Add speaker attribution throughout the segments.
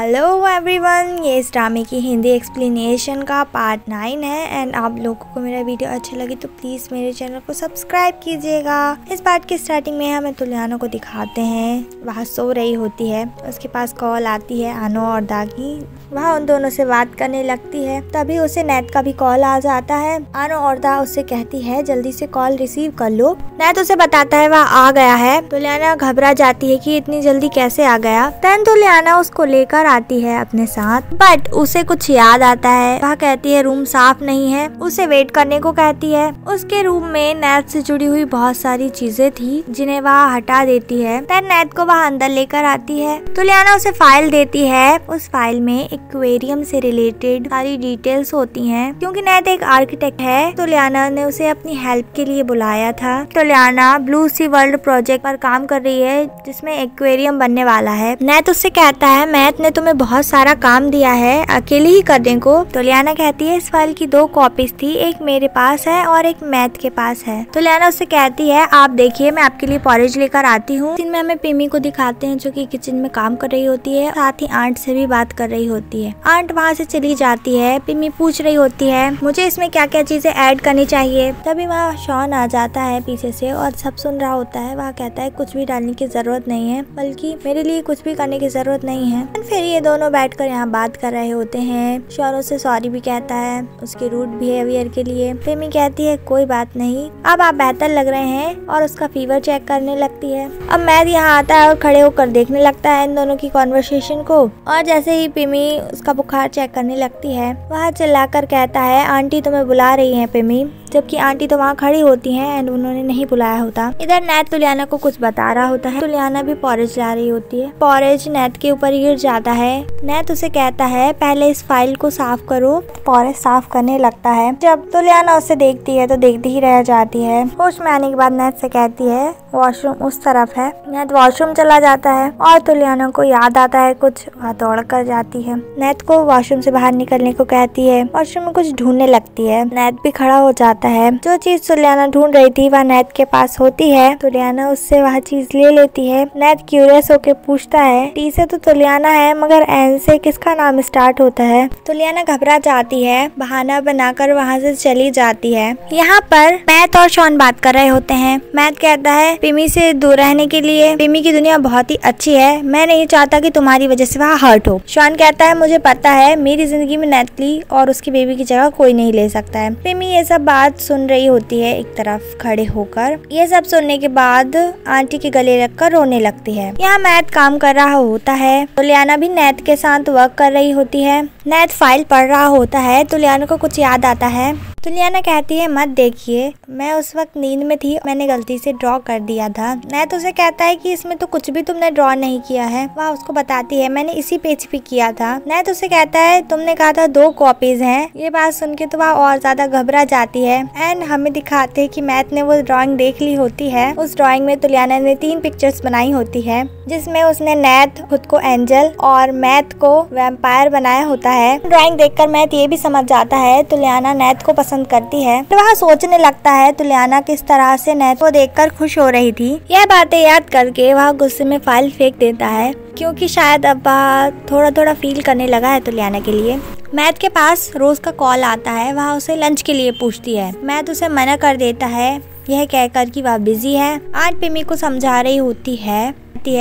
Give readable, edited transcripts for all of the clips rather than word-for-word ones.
Speaker 1: Hello everyone, ये इस ड्रामे की हिंदी एक्सप्लेनेशन का पार्ट 9 है। एंड आप लोगों को मेरा वीडियो अच्छा लगे तो प्लीज़ मेरे चैनल को सब्सक्राइब कीजिएगा। इस पार्ट की स्टार्टिंग में हमें तुलियाना को दिखाते हैं, वहाँ सो रही होती है। उसके पास कॉल आती है आनो और दा की। वहाँ उन दोनों से बात करने लगती है। तभी उसे नैत का भी कॉल आ जाता है। आनो और दा उससे कहती है जल्दी से कॉल रिसीव कर लो। नैत उसे बताता है वह आ गया है। तुलियाना घबरा जाती है कि इतनी जल्दी कैसे आ गया। देन तुलियाना उसको लेकर आती है अपने साथ, बट उसे कुछ याद आता है। वह कहती है रूम साफ नहीं है, उसे वेट करने को कहती है। उसके रूम में नैत से जुड़ी हुई बहुत सारी चीजें थी जिन्हें वह हटा देती है। देन नैत को वह अंदर लेकर आती है। तुलियाना उसे फाइल देती है। उस फाइल में एक्वेरियम से रिलेटेड सारी डिटेल्स होती हैं। क्योंकि नैत एक आर्किटेक्ट है, तुलियाना ने उसे अपनी हेल्प के लिए बुलाया था। तुलियाना ब्लू सी वर्ल्ड प्रोजेक्ट पर काम कर रही है जिसमें एक्वेरियम बनने वाला है। नैत उससे कहता है मैथ ने तुम्हें बहुत सारा काम दिया है अकेले ही करने को। तुलियाना कहती है इस फाइल की 2 कॉपीज थी, एक मेरे पास है और एक मैथ के पास है। तुलियाना उससे कहती है आप देखिए मैं आपके लिए पॉरेज लेकर आती हूँ। दिन में हमें पिमी को दिखाते हैं जो कि किचन में काम कर रही होती है, साथ ही आंट से भी बात कर रही होती है। आंट वहाँ से चली जाती है। पिमी पूछ रही होती है मुझे इसमें क्या क्या चीजें ऐड करनी चाहिए। तभी वहाँ शॉन आ जाता है पीछे से और सब सुन रहा होता है। वह कहता है कुछ भी डालने की जरूरत नहीं है, बल्कि मेरे लिए कुछ भी करने की जरूरत नहीं है। फिर ये दोनों बैठकर यहाँ बात कर रहे होते हैं। शॉन उससे सॉरी भी कहता है उसके रूड बिहेवियर के लिए। पिमी कहती है कोई बात नहीं, अब आप बेहतर लग रहे हैं, और उसका फीवर चेक करने लगती है। अब मैथ यहाँ आता है और खड़े होकर देखने लगता है इन दोनों की कॉन्वर्सेशन को। और जैसे ही पिमी उसका बुखार चेक करने लगती है, वह चिल्लाकर कहता है आंटी तुम्हें बुला रही है पिमी, जबकि आंटी तो वहाँ खड़ी होती हैं एंड उन्होंने नहीं बुलाया होता। इधर नैत तुलियाना को कुछ बता रहा होता है। तुलियाना भी पॉरेज ला रही होती है। पॉरेज नैत के ऊपर गिर जाता है। नैत उसे कहता है पहले इस फाइल को साफ करो। पॉरेज साफ करने लगता है। जब तुलियाना उसे देखती है तो देखती ही रह जाती है। होश में आने के बाद नैत से कहती है वॉशरूम उस तरफ है। नैत वॉशरूम चला जाता है और तुलियाना को याद आता है कुछ, वह दौड़ कर जाती है। नैत को वॉशरूम से बाहर निकलने को कहती है। वॉशरूम में कुछ ढूंढने लगती है। नैत भी खड़ा हो जाता है। जो चीज तुलियाना ढूंढ रही थी वह नैत के पास होती है। तुलियाना उससे वह चीज ले लेती है। नैत क्यूरियस होके पूछता है टी से तो तुलियाना है मगर एन से किसका नाम स्टार्ट होता है। तुलियाना घबरा जाती है, बहाना बनाकर वहाँ से चली जाती है। यहाँ पर मैथ और शॉन बात कर रहे होते हैं। मैथ कहता है पिमी से दूर रहने के लिए, पिमी की दुनिया बहुत ही अच्छी है, मैं नहीं चाहता कि तुम्हारी वजह से वह हर्ट हो। शॉन कहता है मुझे पता है मेरी जिंदगी में नैतली और उसकी बेबी की जगह कोई नहीं ले सकता है। पिमी ये सब बात सुन रही होती है एक तरफ खड़े होकर। ये सब सुनने के बाद आंटी के गले लगकर रोने लगती है। यहाँ मैथ काम कर रहा होता है। तुलियाना भी नैत के साथ वर्क कर रही होती है। नैत फाइल पढ़ रहा होता है। तुलियाना को कुछ याद आता है। तुलियाना कहती है मत देखिए, मैं उस वक्त नींद में थी, मैंने गलती से ड्रॉ कर दिया था। नैत उसे कहता है कि इसमें तो कुछ भी तुमने ड्रॉ नहीं किया है। वह उसको बताती है मैंने इसी पेज पे किया था। नैत उसे कहता है तुमने कहा था 2 कॉपीज हैं। ये बात सुन के तो वह और ज्यादा घबरा जाती है। एंड हमें दिखाते हैं कि मैथ ने वो ड्रॉइंग देख ली होती है। उस ड्रॉइंग में तुलियाना ने 3 पिक्चर्स बनाई होती है, जिसमें उसने नैत खुद को एंजल और मैथ को वैम्पायर बनाया होता है। ड्रॉइंग देखकर मैथ ये भी समझ जाता है तुलियाना नैत को पसंद करती है। तो वह सोचने लगता है तुलियाना किस तरह से नैत को देखकर खुश हो रही थी। यह बातें याद करके वह गुस्से में फाइल फेंक देता है, क्योंकि शायद अब थोड़ा थोड़ा फील करने लगा है तुलियाना के लिए। मैथ के पास रोज का कॉल आता है। वह उसे लंच के लिए पूछती है। मैथ उसे मना कर देता है, यह कहकर कि वह बिजी है। आंट पिमी को समझा रही होती है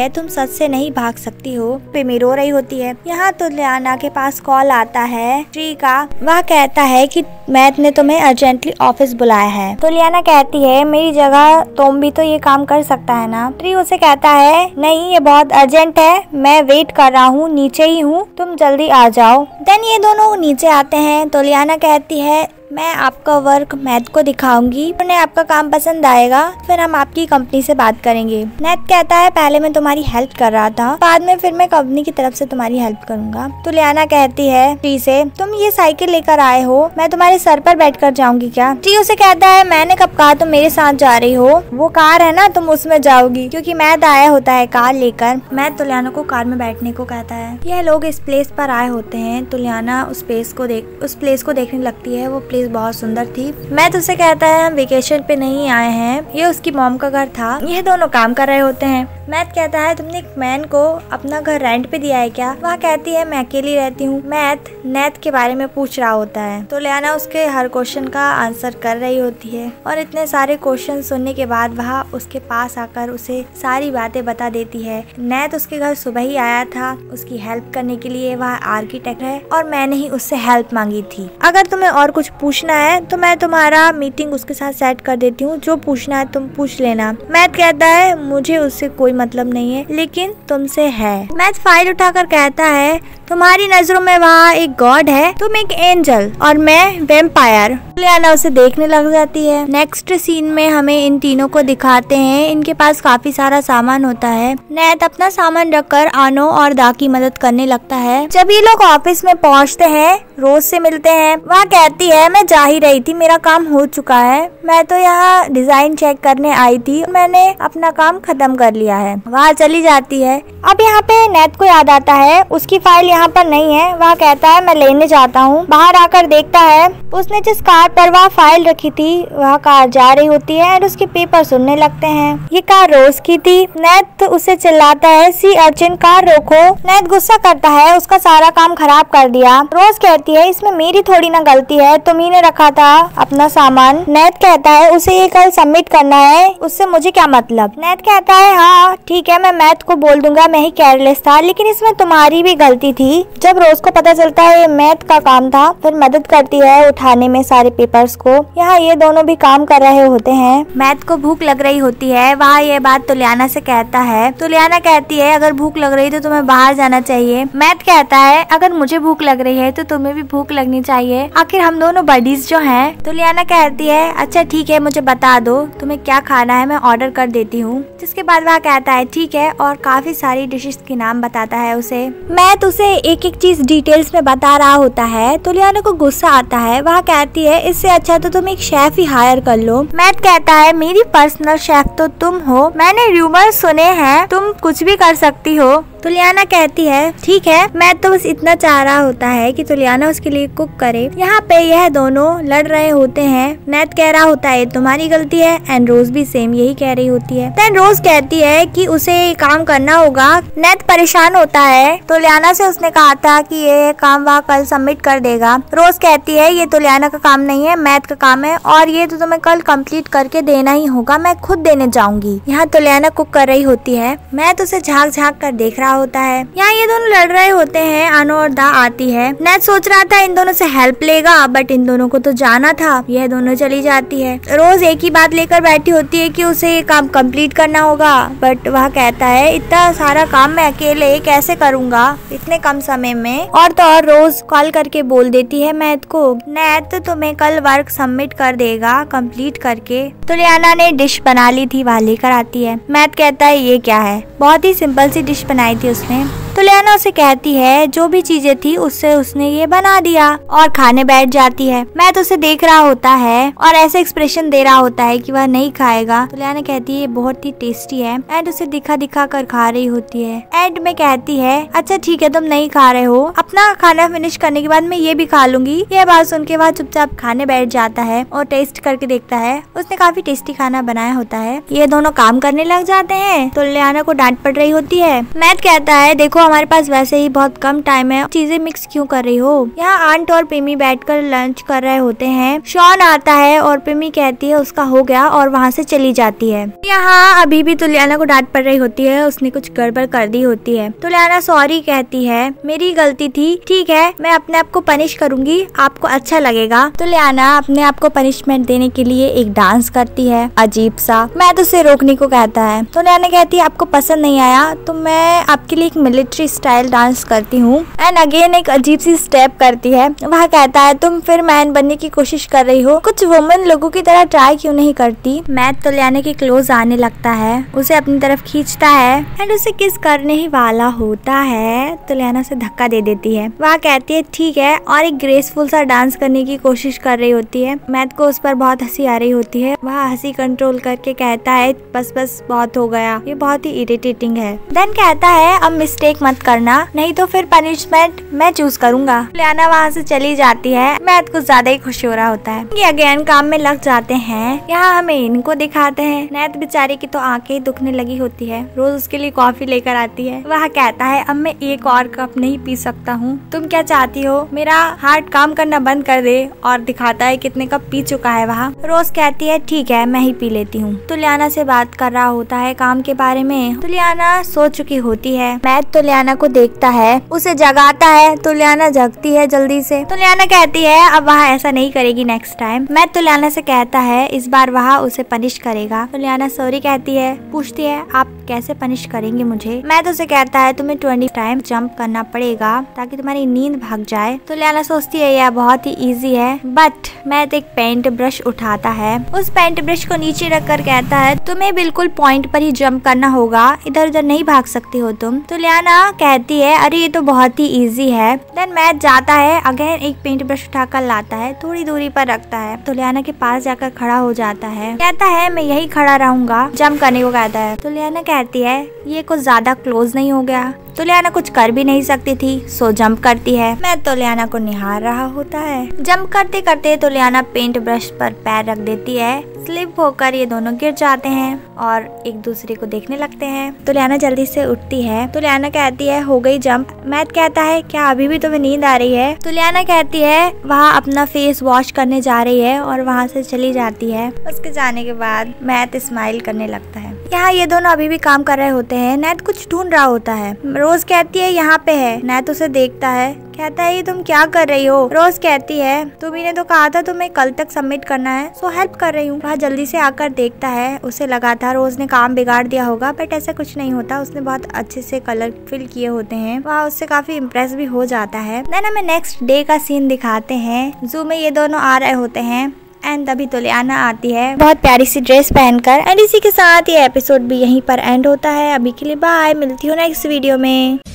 Speaker 1: तुम सच से नहीं भाग सकती हो। पिमी रो रही होती है। यहाँ तुलियाना के पास कॉल आता है ट्री का। वह कहता है कि मैथ ने तुम्हें अर्जेंटली ऑफिस बुलाया है। तुलियाना कहती है मेरी जगह तुम भी तो ये काम कर सकता है ना। ट्री उसे कहता है नहीं ये बहुत अर्जेंट है, मैं वेट कर रहा हूँ, नीचे ही हूँ, तुम जल्दी आ जाओ। देन ये दोनों नीचे आते हैं। तुलियाना कहती है मैं आपका वर्क मैथ को दिखाऊंगी, उन्हें आपका काम पसंद आएगा, फिर हम आपकी कंपनी से बात करेंगे। मैथ कहता है पहले मैं तुम्हारी हेल्प कर रहा था, बाद में फिर मैं कंपनी की तरफ से तुम्हारी हेल्प करूंगा। तुलियाना कहती है ट्री से तुम ये साइकिल लेकर आए हो, मैं तुम्हारे सर पर बैठ कर जाऊंगी क्या। ट्री उसे कहता है मैंने कब कहा तुम मेरे साथ जा रही हो, वो कार है ना तुम उसमें जाओगी, क्योंकि मैथ आया होता है कार लेकर। मैथ तुलियाना को कार में बैठने को कहता है। यह लोग इस प्लेस पर आए होते हैं। तुलियाना उस प्लेस को देखने लगती है। वो प्लेस चीज बहुत सुंदर थी। मैथ उसे कहता है हम वेकेशन पे नहीं आए हैं, ये उसकी मॉम का घर था। यह दोनों काम कर रहे होते हैं। मैथ कहता है तुमने एक मैन को अपना घर रेंट पे दिया है क्या? वह कहती है मैं अकेली रहती हूँ। मैथ नैथ के बारे में पूछ रहा होता है तो लियाना उसके हर क्वेश्चन का आंसर कर रही होती है और इतने सारे क्वेश्चन सुनने के बाद वह उसके पास आकर उसे सारी बातें बता देती है। नैथ उसके घर सुबह ही आया था उसकी हेल्प करने के लिए। वह आर्किटेक्ट है और मैंने ही उससे हेल्प मांगी थी। अगर तुम्हें और कुछ पूछना है तो मैं तुम्हारा मीटिंग उसके साथ सेट कर देती हूँ, जो पूछना है तुम पूछ लेना। मैथ कहता है मुझे उससे कोई मतलब नहीं है लेकिन तुमसे है। मैथ फाइल उठाकर कहता है तुम्हारी नजरों में वहाँ एक गॉड है, तुम एक एंजल और मैं वेम्पायर। लियाना उसे देखने लग जाती है। नेक्स्ट सीन में हमें इन तीनों को दिखाते हैं। इनके पास काफी सारा सामान होता है। नैथ अपना सामान रखकर आनो और दा की मदद करने लगता है। जब ये लोग ऑफिस में पहुँचते हैं रोज से मिलते हैं। वह कहती है मैं जा ही रही थी, मेरा काम हो चुका है, मैं तो यहाँ डिजाइन चेक करने आई थी, मैंने अपना काम खत्म कर लिया है। वह चली जाती है। अब यहाँ पे नैथ को याद आता है उसकी फाइल यहाँ पर नहीं है। वह कहता है मैं लेने जाता हूँ। बाहर आकर देखता है उसने जिस कार पर वह फाइल रखी थी वह कार जा रही होती है और उसके पेपर सुनने लगते हैं। ये कार रोज की थी। नैथ उसे चिल्लाता है सी अर्चिन कार रोको। नैथ गुस्सा करता है उसका सारा काम खराब कर दिया। रोज कहती है इसमें मेरी थोड़ी ना गलती है, तुम्ही ने रखा था अपना सामान। नैथ कहता है उसे ये कल सबमिट करना है, उससे मुझे क्या मतलब। नैथ कहता है हाँ ठीक है मैं मैथ को बोल दूंगा मैं ही केयरलेस था, लेकिन इसमें तुम्हारी भी गलती थी। जब रोज को पता चलता है ये मैथ का काम था फिर मदद करती है उठाने में सारे पेपर्स को। यहाँ ये दोनों भी काम कर रहे होते हैं। मैथ को भूख लग रही होती है। वह ये बात तुलियाना से कहता है। तुलियाना कहती है अगर भूख लग रही तो तुम्हें बाहर जाना चाहिए। मैथ कहता है अगर मुझे भूख लग रही है तो तुम्हें भी भूख लगनी चाहिए, आखिर हम दोनों बडीज जो हैं। तुलियाना कहती है अच्छा ठीक है मुझे बता दो तुम्हें क्या खाना है, मैं ऑर्डर कर देती हूँ। जिसके बाद वह कहता है ठीक है और काफी सारी डिशेस के नाम बताता है उसे। मैथ उसे एक एक चीज डिटेल्स में बता रहा होता है। तुलियाना को गुस्सा आता है। वह कहती है इससे अच्छा तो तुम एक शेफ ही हायर कर लो। मैथ कहता है मेरी पर्सनल शेफ तो तुम हो, मैंने रूमर सुने हैं तुम कुछ भी कर सकती हो। तुलियाना कहती है ठीक है। मैथ तो बस इतना चाह रहा होता है कि तुलियाना उसके लिए कुक करे। यहाँ पे यह दोनों लड़ रहे होते हैं। मैथ कह रहा होता है तुम्हारी गलती है एंड रोज भी सेम यही कह रही होती है। देन रोज कहती है कि उसे काम करना होगा। मैथ परेशान होता है। तुलियाना से उसने कहा था कि ये काम वह कल सबमिट कर देगा। रोज कहती है ये तुलियाना का काम नहीं है मैथ का काम है और ये तो तुम्हें कल कंप्लीट करके देना ही होगा, मैं खुद देने जाऊंगी। यहाँ तुलियाना कुक कर रही होती है। मैथ उसे झांक झांक कर देख रहा होता है। यहाँ ये दोनों लड़ रहे होते हैं। आनो और दा आती है। नैथ सोच रहा था इन दोनों से हेल्प लेगा बट इन दोनों को तो जाना था। यह दोनों चली जाती है। रोज एक ही बात लेकर बैठी होती है कि उसे ये काम कंप्लीट करना होगा बट वह कहता है इतना सारा काम मैं अकेले कैसे करूँगा इतने कम समय में। और तो और रोज कॉल करके बोल देती है मैथ को नैथ तुम्हें कल वर्क सबमिट कर देगा कंप्लीट करके। तुलियाना ने डिश बना ली थी वह लेकर आती है। मैथ कहता है ये क्या है, बहुत ही सिंपल सी डिश बनाई थी उसने। तुलियाना उसे कहती है जो भी चीजें थी उससे उसने ये बना दिया और खाने बैठ जाती है। मैथ उसे देख रहा होता है और ऐसे एक्सप्रेशन दे रहा होता है कि वह नहीं खाएगा। तुलियाना कहती है ये बहुत ही टेस्टी है एंड उसे दिखा दिखा कर खा रही होती है। एंड में कहती है अच्छा ठीक है तुम नहीं खा रहे हो, अपना खाना फिनिश करने के बाद मैं ये भी खा लूंगी। यह बात सुन के वह चुपचाप खाने बैठ जाता है और टेस्ट करके देखता है। उसने काफी टेस्टी खाना बनाया होता है। ये दोनों काम करने लग जाते हैं। तुलियाना को डांट पड़ रही होती है। मैथ कहता है देखो हमारे पास वैसे ही बहुत कम टाइम है, चीजें मिक्स क्यों कर रही हो। यहाँ आंट और पिमी बैठकर लंच कर रहे होते हैं। शॉन आता है और पिमी कहती है उसका हो गया और वहाँ से चली जाती है। यहाँ अभी भी तुलियाना को डांट पड़ रही होती है, उसने कुछ गड़बड़ कर दी होती है। तुलियाना सॉरी कहती है मेरी गलती थी, ठीक है मैं अपने आप को पनिश करूंगी, आपको अच्छा लगेगा। तुलियाना अपने आप को पनिशमेंट देने के लिए एक डांस करती है अजीब सा। मैथ उसे रोकने को कहता है। तुलियाना कहती है आपको पसंद नहीं आया तो मैं आपके लिए एक मिलिट्री स्टाइल डांस करती हूँ। एंड अगेन एक अजीब सी स्टेप करती है। वह कहता है तुम फिर मैन बनने की कोशिश कर रही हो, कुछ वुमेन लोगों की तरह ट्राई क्यों नहीं करती। मैथ तुलियाना के क्लोज आने लगता है, उसे अपनी तरफ खींचता है एंड उसे किस करने ही वाला होता है। तुलियाना से धक्का दे देती है। वह कहती है ठीक है और एक ग्रेसफुल सा डांस करने की कोशिश कर रही होती है। मैथ को उस पर बहुत हंसी आ रही होती है। वह हंसी कंट्रोल करके कहता है बस बस बहुत हो गया, ये बहुत ही इरिटेटिंग है। देन कहता है अब मिस्टेक मत करना, नहीं तो फिर पनिशमेंट मैं चूज करूंगा। तुलियाना वहाँ से चली जाती है। मैथ कुछ ज्यादा ही खुश हो रहा होता है। ये अगेन काम में लग जाते हैं। यहाँ हमें इनको दिखाते हैं। मैथ बेचारी की तो आंखें ही दुखने लगी होती है। रोज उसके लिए कॉफी लेकर आती है। वह कहता है अब मैं एक और कप नहीं पी सकता हूँ, तुम क्या चाहती हो, मेरा हार्ट काम करना बंद कर दे। और दिखाता है कितने कप पी चुका है वह। रोज कहती है ठीक है मैं ही पी लेती हूँ। तुलियाना से बात कर रहा होता है काम के बारे में। तुलियाना सो चुकी होती है। मैथ तुलियाना को देखता है, उसे जगाता है। तुलियाना जगती है जल्दी से। तुलियाना कहती है अब वह ऐसा नहीं करेगी नेक्स्ट टाइम। मैथ तुलियाना से कहता है इस बार वह उसे पनिश करेगा। तुलियाना सॉरी कहती है, पूछती है आप कैसे पनिश करेंगे मुझे। मैथ उसे कहता है तुम्हें 20 टाइम जंप करना पड़ेगा ताकि तुम्हारी नींद भाग जाए। तुलियाना सोचती है यह बहुत ही इजी है, बट मैथ एक पेंट ब्रश उठाता है। उस पेंट ब्रश को नीचे रखकर कहता है तुम्हें बिल्कुल पॉइंट पर ही जंप करना होगा, इधर उधर नहीं भाग सकती हो तुम। तुलियाना कहती है अरे ये तो बहुत ही इजी है। देन मैथ जाता है, अगेन एक पेंट ब्रश उठाकर लाता है, थोड़ी दूरी पर रखता है। तुलियाना के पास जाकर खड़ा हो जाता है। कहता है मैं यही खड़ा रहूंगा, जंप करने को कहता है। तुलियाना कहती है ये कुछ ज्यादा क्लोज नहीं हो गया। तुलियाना कुछ कर भी नहीं सकती थी, सो जंप करती है। मैथ तुलियाना को निहार रहा होता है। जंप करते करते तुलियाना पेंट ब्रश पर पैर रख देती है। स्लिप होकर ये दोनों गिर जाते हैं और एक दूसरे को देखने लगते हैं। तुलियाना जल्दी से उठती है। तुलियाना कहती है हो गई जंप। मैथ कहता है क्या अभी भी तुम्हें नींद आ रही है। तुलियाना कहती है वह अपना फेस वॉश करने जा रही है और वहाँ से चली जाती है। उसके जाने के बाद मैथ स्माइल करने लगता है। यहाँ ये दोनों अभी भी काम कर रहे होते हैं। मैथ कुछ ढूंढ रहा होता है। रोज कहती है यहाँ पे है। मैथ उसे देखता है, कहता है ये तुम क्या कर रही हो। रोज कहती है तुम्ही ने तो कहा था तुम्हें कल तक सबमिट करना है, सो हेल्प कर रही हूँ। वह जल्दी से आकर देखता है। उसे लगा था रोज ने काम बिगाड़ दिया होगा, बट ऐसा कुछ नहीं होता। उसने बहुत अच्छे से कलर फिल किए होते हैं। वह उससे काफी इम्प्रेस भी हो जाता है। देन हमें नेक्स्ट डे का सीन दिखाते हैं। जू में ये दोनों आ रहे होते हैं एंड तभी तुलियाना आती है बहुत प्यारी सी ड्रेस पहनकर। एंड इसी के साथ ये एपिसोड भी यहीं पर एंड होता है। अभी के लिए बाय, मिलती हूँ नेक्स्ट वीडियो में।